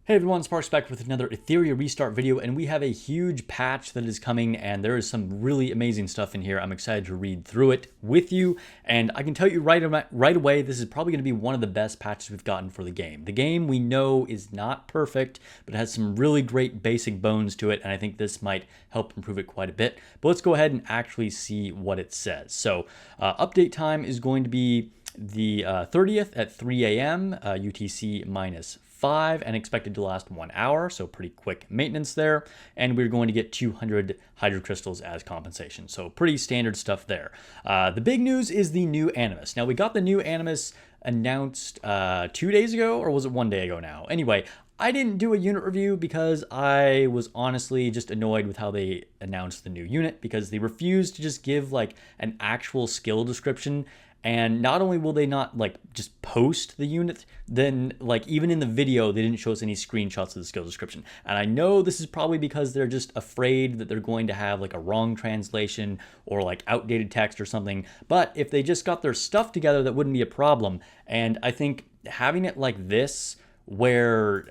Hey everyone, Sparks back with another Etheria restart video, and we have a huge patch that is coming, and there is some really amazing stuff in here. I'm excited to read through it with you, and I can tell you right away, this is probably going to be one of the best patches we've gotten for the game. The game we know is not perfect, but it has some really great basic bones to it, and I think this might help improve it quite a bit. But let's go ahead and actually see what it says. So update time is going to be the 30th at 3 a.m. UTC minus 5 and expected to last 1 hour, so pretty quick maintenance there. And we're going to get 200 hydrocrystals as compensation, so pretty standard stuff there. The big news is the new Animus. Now, we got the new Animus announced 2 days ago, or was it 1 day ago now? Anyway, I didn't do a unit review because I was honestly just annoyed with how they announced the new unit, because they refused to just give like an actual skill description. And not only will they not like just post the unit, then like even in the video, they didn't show us any screenshots of the skill description. And I know this is probably because they're just afraid that they're going to have like a wrong translation or like outdated text or something. But if they just got their stuff together, that wouldn't be a problem. And I think having it like this, where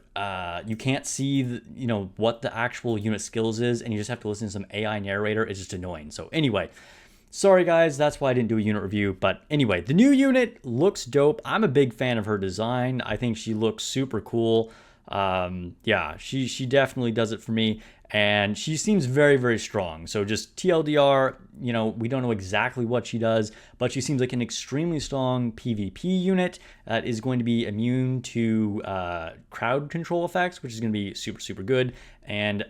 you can't see what the actual unit skills is, and you just have to listen to some AI narrator, is just annoying. So anyway, sorry guys, that's why I didn't do a unit review. But anyway, the new unit looks dope. I'm a big fan of her design. I think she looks super cool. Yeah, she definitely does it for me. And she seems very, very strong. So just TLDR, we don't know exactly what she does, but she seems like an extremely strong PvP unit that is going to be immune to crowd control effects, which is going to be super, super good. And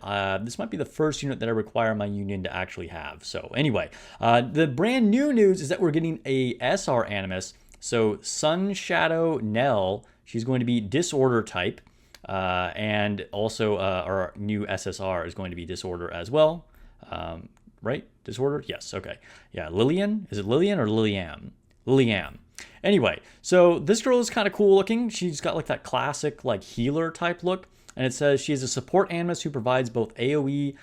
this might be the first unit that I require my union to actually have. So anyway, the brand new news is that we're getting a SR Animus. So Sun Shadow Nell, she's going to be Disorder type. And also our new SSR is going to be Disorder as well. Right? Disorder? Yes. Okay. Yeah. Lillian? Is it Lillian or Liliam? Liliam. Anyway, so this girl is kind of cool looking. She's got like that classic like healer type look. And it says she is a support Animus who provides both AoE,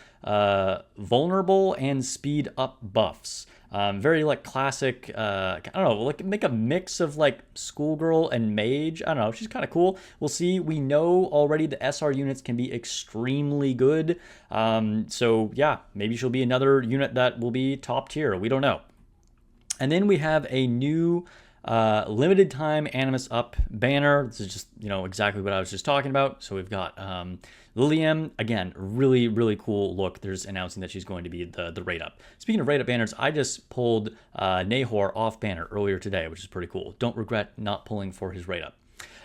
vulnerable, and speed up buffs. Very like classic, I don't know, like make a mix of like schoolgirl and mage. I don't know, she's kind of cool. We'll see. We know already the SR units can be extremely good. So yeah, maybe she'll be another unit that will be top tier. We don't know. And then we have a new limited time Animus up banner. This is just, exactly what I was just talking about. So we've got Lilium, again, really, really cool look. There's announcing that she's going to be the rate up. Speaking of rate up banners, I just pulled Nahor off banner earlier today, which is pretty cool. Don't regret not pulling for his rate up.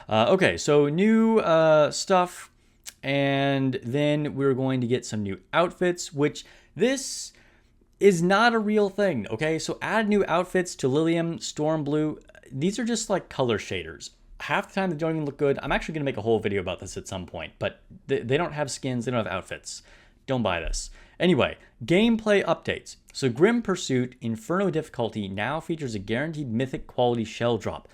Okay, so new stuff. And then we're going to get some new outfits, which this is not a real thing, okay? So add new outfits to Lilium, Storm Blue. These are just like color shaders. Half the time they don't even look good. I'm actually going to make a whole video about this at some point, but they don't have skins, they don't have outfits. Don't buy this. Anyway, gameplay updates. So Grim Pursuit Inferno difficulty now features a guaranteed mythic quality shell drop.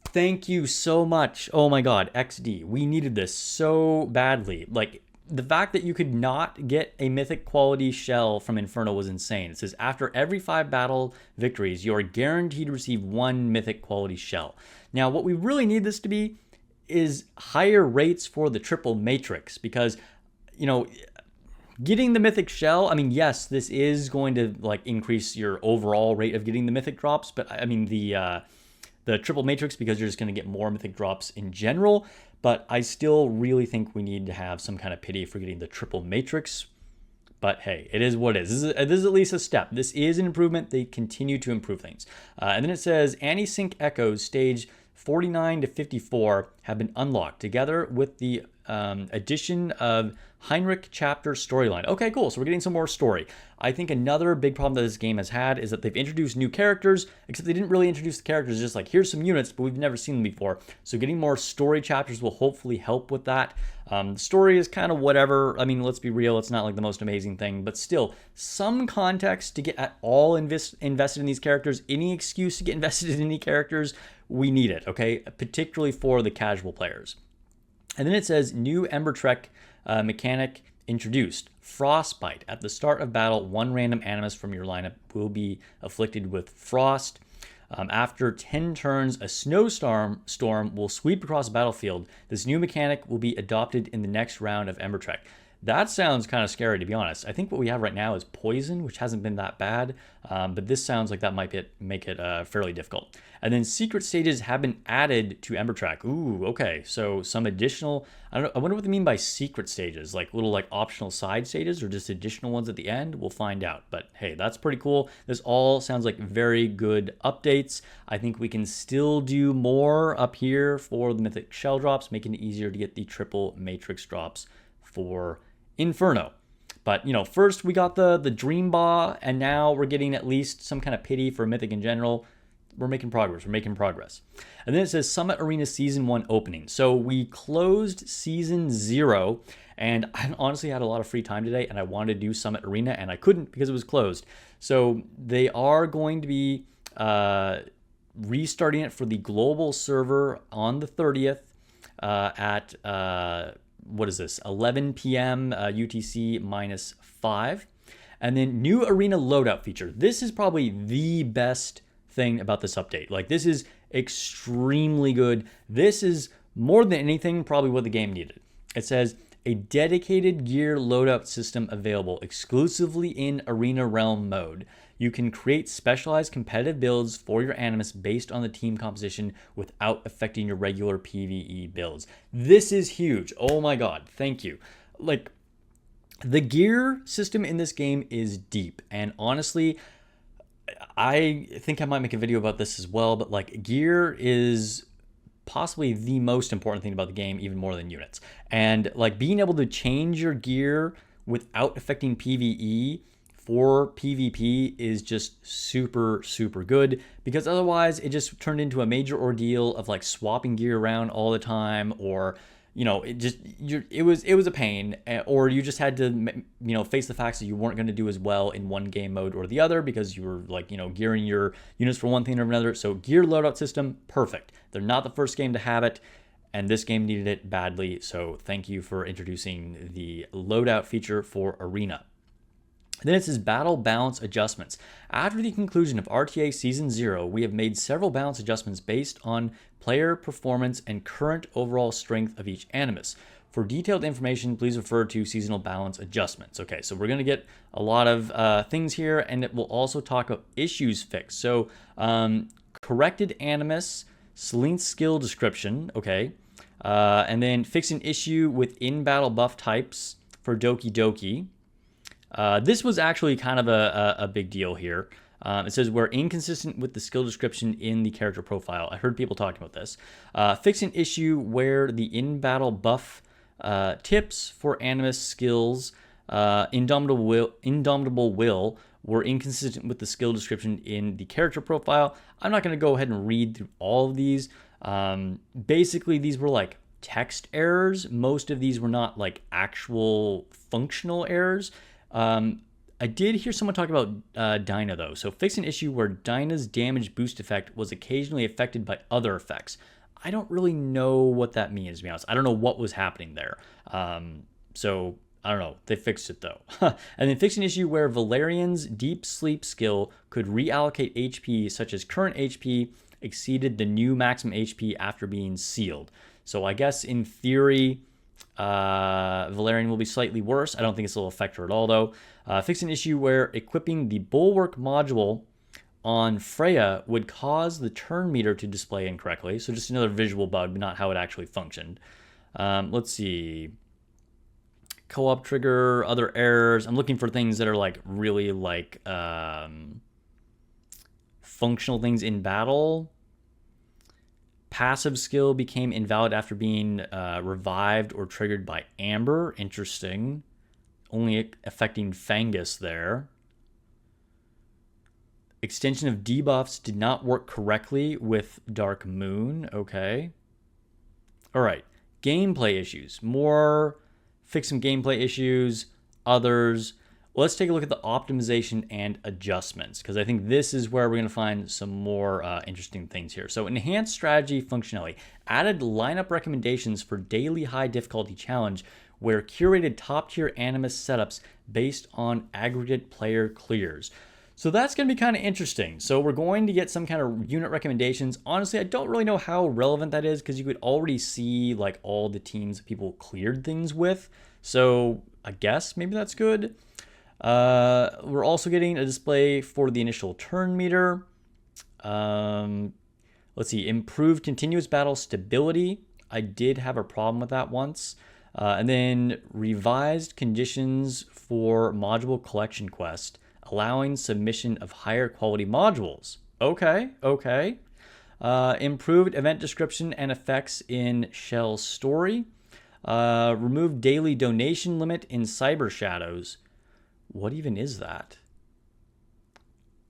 Thank you so much. Oh my god, XD. We needed this so badly. Like, the fact that you could not get a mythic quality shell from Inferno was insane. It says after every 5 battle victories, you are guaranteed to receive 1 mythic quality shell. Now, what we really need this to be is higher rates for the triple matrix, because, getting the mythic shell, I mean, yes, this is going to like increase your overall rate of getting the mythic drops, but I mean the triple matrix, because you're just going to get more mythic drops in general. But I still really think we need to have some kind of pity for getting the triple matrix. But hey, it is what it is. This is at least a step. This is an improvement. They continue to improve things. And then it says Anti-Sync Echoes stage 49 to 54 have been unlocked together with the addition of Heinrich chapter storyline. Okay, cool. So we're getting some more story. I think another big problem that this game has had is that they've introduced new characters, except they didn't really introduce the characters, just like, here's some units, but we've never seen them before. So getting more story chapters will hopefully help with that. The story is kind of whatever. I mean, let's be real. It's not like the most amazing thing, but still some context to get at all invested in these characters. Any excuse to get invested in any characters, we need it, okay? Particularly for the casual players. And then it says new Ember Trek mechanic introduced. Frostbite. At the start of battle, 1 random Animus from your lineup will be afflicted with frost. After 10 turns, a storm will sweep across the battlefield. This new mechanic will be adopted in the next round of Ember Trek. That sounds kind of scary, to be honest. I think what we have right now is poison, which hasn't been that bad, but this sounds like that might make it fairly difficult. And then secret stages have been added to Ember Trek. Ooh, okay. So some additional, I wonder what they mean by secret stages, like little like optional side stages or just additional ones at the end. We'll find out. But hey, that's pretty cool. This all sounds like very good updates. I think we can still do more up here for the mythic shell drops, making it easier to get the triple matrix drops for Inferno. But, you know, first we got the Dream Baw, and now we're getting at least some kind of pity for Mythic in general. We're making progress. And then it says Summit Arena Season 1 opening. So we closed Season 0, and I honestly had a lot of free time today, and I wanted to do Summit Arena, and I couldn't because it was closed. So they are going to be restarting it for the global server on the 30th at... what is this? 11 p.m. UTC -5. And then new arena loadout feature. This is probably the best thing about this update. Like, this is extremely good. This is more than anything probably what the game needed. It says a dedicated gear loadout system available exclusively in Arena Realm mode. You can create specialized competitive builds for your Animus based on the team composition without affecting your regular PvE builds. This is huge. Oh my god, thank you. Like, the gear system in this game is deep, and honestly, I think I might make a video about this as well, but like, gear is possibly the most important thing about the game, even more than units. And like, being able to change your gear without affecting PvE for PvP is just super, super good, because otherwise it just turned into a major ordeal of like swapping gear around all the time, or, you know, it was a pain, or you just had to, you know, face the facts that you weren't going to do as well in one game mode or the other because you were like, you know, gearing your units for one thing or another. So gear loadout system, perfect. They're not the first game to have it, and this game needed it badly. So thank you for introducing the loadout feature for Arena. Then it says battle balance adjustments. After the conclusion of RTA Season 0, we have made several balance adjustments based on player performance and current overall strength of each Animus. For detailed information, please refer to seasonal balance adjustments. Okay, so we're going to get a lot of things here, and it will also talk about issues fixed. So corrected Animus, Selene's skill description, okay, and then fix an issue with in-battle buff types for Doki Doki. This was actually kind of a big deal here. It says we're inconsistent with the skill description in the character profile. I heard people talking about this. Fix an issue where the in-battle buff tips for Animus skills, Indomitable Will, were inconsistent with the skill description in the character profile. I'm not going to go ahead and read through all of these. Basically, these were like text errors. Most of these were not like actual functional errors. I did hear someone talk about Dyna, though. So fix an issue where Dyna's damage boost effect was occasionally affected by other effects. I don't really know what that means, to be honest. I don't know what was happening there. So I don't know. They fixed it, though. And then fix an issue where Valerian's deep sleep skill could reallocate HP, such as current HP exceeded the new maximum HP after being sealed. So I guess in theory, Valerian will be slightly worse. I don't think this will affect her at all, though. Fix an issue where equipping the Bulwark module on Freya would cause the turn meter to display incorrectly. So just another visual bug, but not how it actually functioned. Let's see. Co-op trigger, other errors. I'm looking for things that are like really like functional things in battle. Passive skill became invalid after being revived or triggered by Amber. Interesting. Only affecting Fangus there. Extension of debuffs did not work correctly with Dark Moon. Okay. All right. Gameplay issues. Fix some gameplay issues. Others. Let's take a look at the optimization and adjustments, because I think this is where we're going to find some more interesting things here. So enhanced strategy functionality. Added lineup recommendations for daily high difficulty challenge, where curated top tier Animus setups based on aggregate player clears. So that's going to be kind of interesting. So we're going to get some kind of unit recommendations. Honestly, I don't really know how relevant that is because you could already see like all the teams that people cleared things with. So I guess maybe that's good. We're also getting a display for the initial turn meter. Let's see, improved continuous battle stability. I did have a problem with that once. And then revised conditions for module collection quest, allowing submission of higher quality modules. Okay. Improved event description and effects in Shell Story. Removed daily donation limit in Cyber Shadows. What even is that?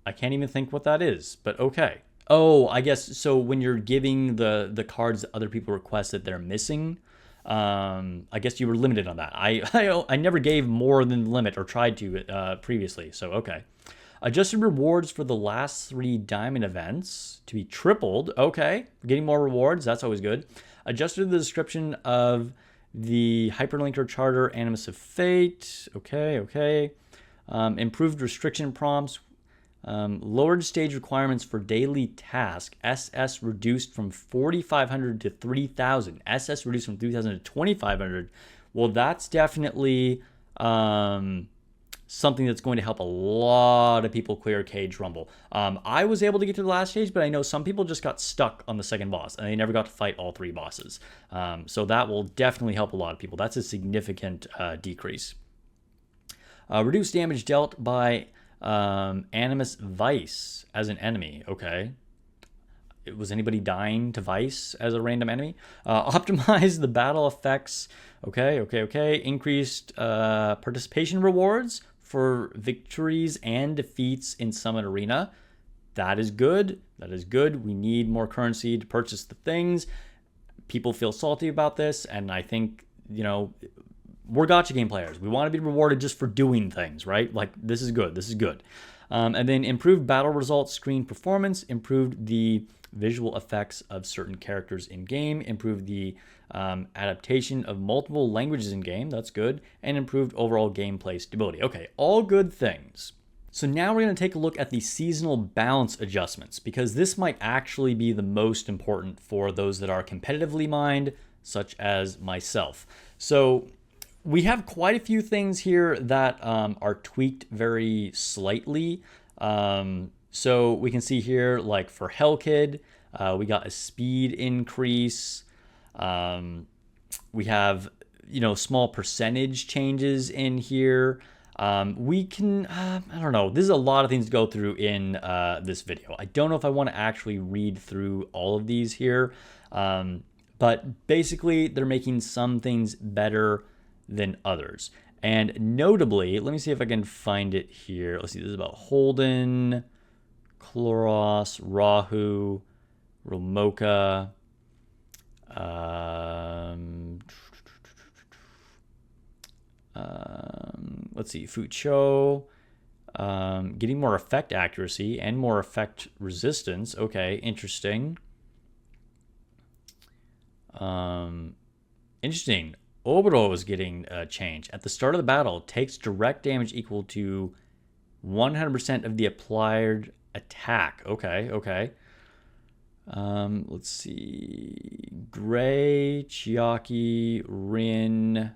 I can't even think what that is, but okay. Oh, I guess so when you're giving the cards that other people request that they're missing, I guess you were limited on that. I never gave more than the limit or tried to previously, so okay. Adjusted rewards for the last 3 diamond events to be tripled. Okay, getting more rewards, that's always good. Adjusted the description of the hyperlinker charter Animus of Fate. Okay. Improved restriction prompts. Lowered stage requirements for daily task. SS reduced from 4,500 to 3,000. SS reduced from 3,000 to 2,500. Well, that's definitely something that's going to help a lot of people clear Cage Rumble. I was able to get to the last stage, but I know some people just got stuck on the second boss and they never got to fight all 3 bosses. So that will definitely help a lot of people. That's a significant decrease. Reduced damage dealt by Animus Vice as an enemy. Okay. Was anybody dying to Vice as a random enemy? Optimize the battle effects. Okay. Increased participation rewards for victories and defeats in Summit Arena. That is good. We need more currency to purchase the things. People feel salty about this, and I think, we're gacha game players. We want to be rewarded just for doing things, right? Like, this is good. And then improved battle results, screen performance, improved the visual effects of certain characters in game, improved the adaptation of multiple languages in game, that's good, and improved overall gameplay stability. Okay, all good things. So now we're going to take a look at the seasonal balance adjustments, because this might actually be the most important for those that are competitively minded, such as myself. So we have quite a few things here that are tweaked very slightly. So we can see here, like for Hellkid, we got a speed increase. We have, small percentage changes in here. We can, I don't know, this is a lot of things to go through in this video. I don't know if I want to actually read through all of these here. But basically, they're making some things better than others. And notably, let me see if I can find it here. Let's see, this is about Holden, Chloros, Rahu, Romoka. Let's see, Fucho. Getting more effect accuracy and more effect resistance. Okay, interesting. Interesting. Oboro is getting a change. At the start of the battle, takes direct damage equal to 100% of the applied attack. Okay. Let's see. Gray, Chiaki, Rin,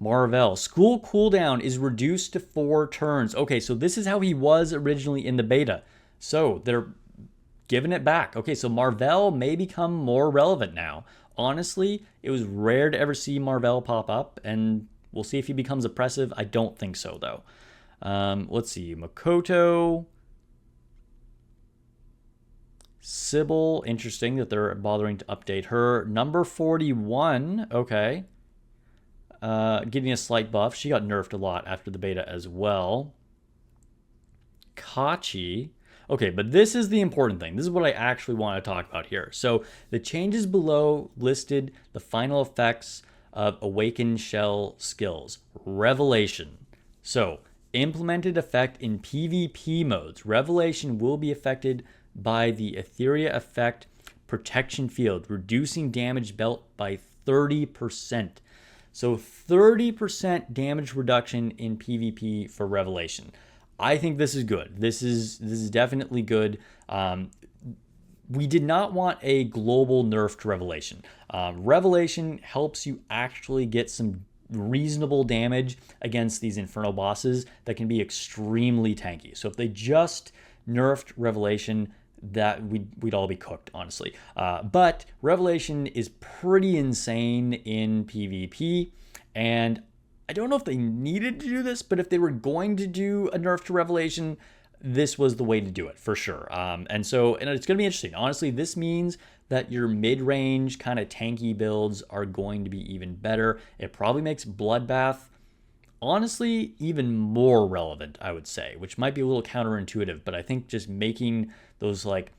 Marvel. School cooldown is reduced to 4 turns. Okay, so this is how he was originally in the beta. So they're giving it back. Okay, so Marvel may become more relevant now. Honestly, it was rare to ever see Marvel pop up, and we'll see if he becomes oppressive. I don't think so, though. Let's see. Makoto. Sybil. Interesting that they're bothering to update her. Number 41. Okay. Getting a slight buff. She got nerfed a lot after the beta as well. Kachi. Okay, but this is the important thing. This is what I actually want to talk about here. So the changes below listed the final effects of Awakened Shell skills. Revelation. So implemented effect in PvP modes. Revelation will be affected by the Etheria effect protection field, reducing damage dealt by 30%. So 30% damage reduction in PvP for Revelation. I think this is good. This is definitely good. We did not want a global nerf to Revelation. Revelation helps you actually get some reasonable damage against these Inferno bosses that can be extremely tanky. So if they just nerfed Revelation, that we'd all be cooked, honestly. But Revelation is pretty insane in PvP, and I don't know if they needed to do this, but if they were going to do a nerf to Revelation, this was the way to do it for sure. And it's going to be interesting. Honestly, this means that your mid-range kind of tanky builds are going to be even better. It probably makes Bloodbath, honestly, even more relevant, I would say, which might be a little counterintuitive, but I think just making those like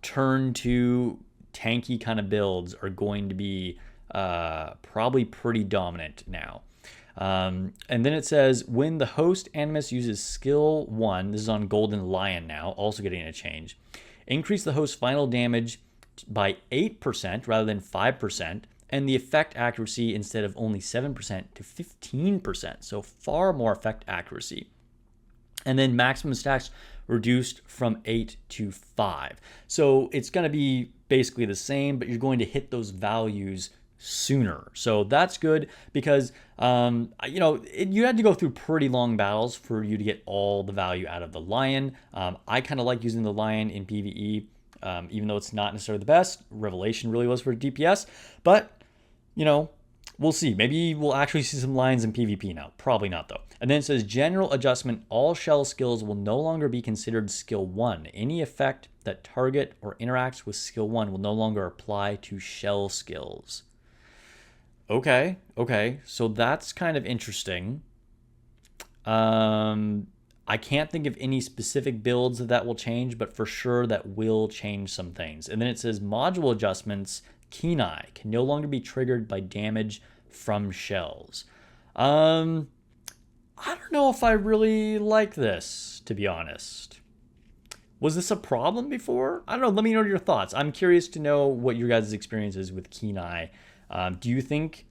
turn 2 tanky kind of builds are going to be probably pretty dominant now. And then it says, when the host animus uses skill 1, this is on Golden Lion now, also getting a change, increase the host's final damage by 8% rather than 5%, and the effect accuracy instead of only 7% to 15%, so far more effect accuracy. And then maximum stacks reduced from 8 to 5. So it's going to be basically the same, but you're going to hit those values sooner. So that's good because, you had to go through pretty long battles for you to get all the value out of the Lion. I kind of like using the Lion in PvE, even though it's not necessarily the best. Revelation really was for DPS, but, we'll see. Maybe we'll actually see some Lions in PvP now. Probably not, though. And then it says, general adjustment, all shell skills will no longer be considered skill 1. Any effect that target or interacts with skill 1 will no longer apply to shell skills. Okay, so that's kind of interesting. I can't think of any specific builds that will change, but for sure that will change some things. And then it says module adjustments, Kenai, can no longer be triggered by damage from shells. I don't know if I really like this, to be honest. Was this a problem before? I don't know. Let me know your thoughts. I'm curious to know what your guys' experience is with Kenai. Do you think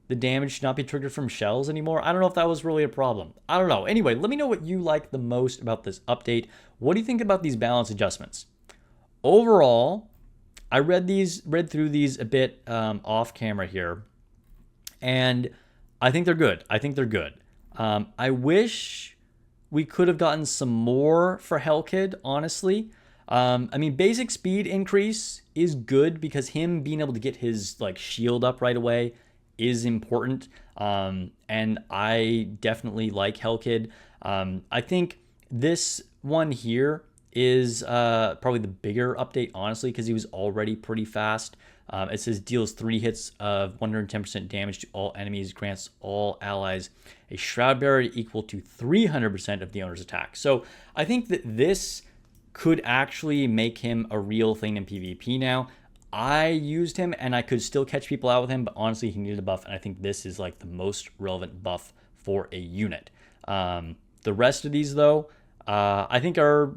the damage should not be triggered from shells anymore? I don't know if that was really a problem. I don't know. Anyway, let me know what you like the most about this update. What do you think about these balance adjustments? Overall, I read through these a bit off camera here, and I think they're good. I wish we could have gotten some more for Hellkid, honestly. Basic speed increase is good because him being able to get his shield up right away is important. And I definitely like Hellkid. I think this one here is probably the bigger update, honestly, because he was already pretty fast. It says deals 3 hits of 110% damage to all enemies, grants all allies a shroud barrier equal to 300% of the owner's attack. So I think that this could actually make him a real thing in PvP now. I used him and I could still catch people out with him, but honestly he needed a buff, and I think this is like the most relevant buff for a unit. The rest of these though, I think are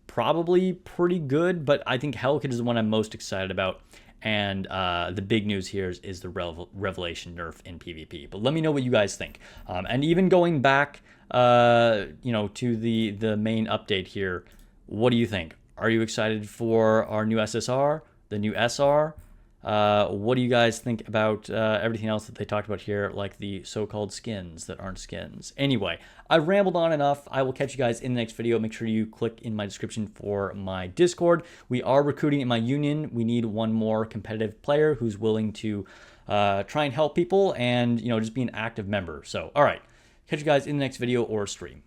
probably pretty good, but I think Hellkid is the one I'm most excited about. And the big news here is the Revelation nerf in PvP. But let me know what you guys think. And even going back, to the main update here, what do you think? Are you excited for our new SSR, the new SR? What do you guys think about everything else that they talked about here, like the so-called skins that aren't skins? Anyway, I've rambled on enough. I will catch you guys in the next video. Make sure you click in my description for my Discord. We are recruiting in my union. We need one more competitive player who's willing to try and help people and just be an active member. So, all right, catch you guys in the next video or stream.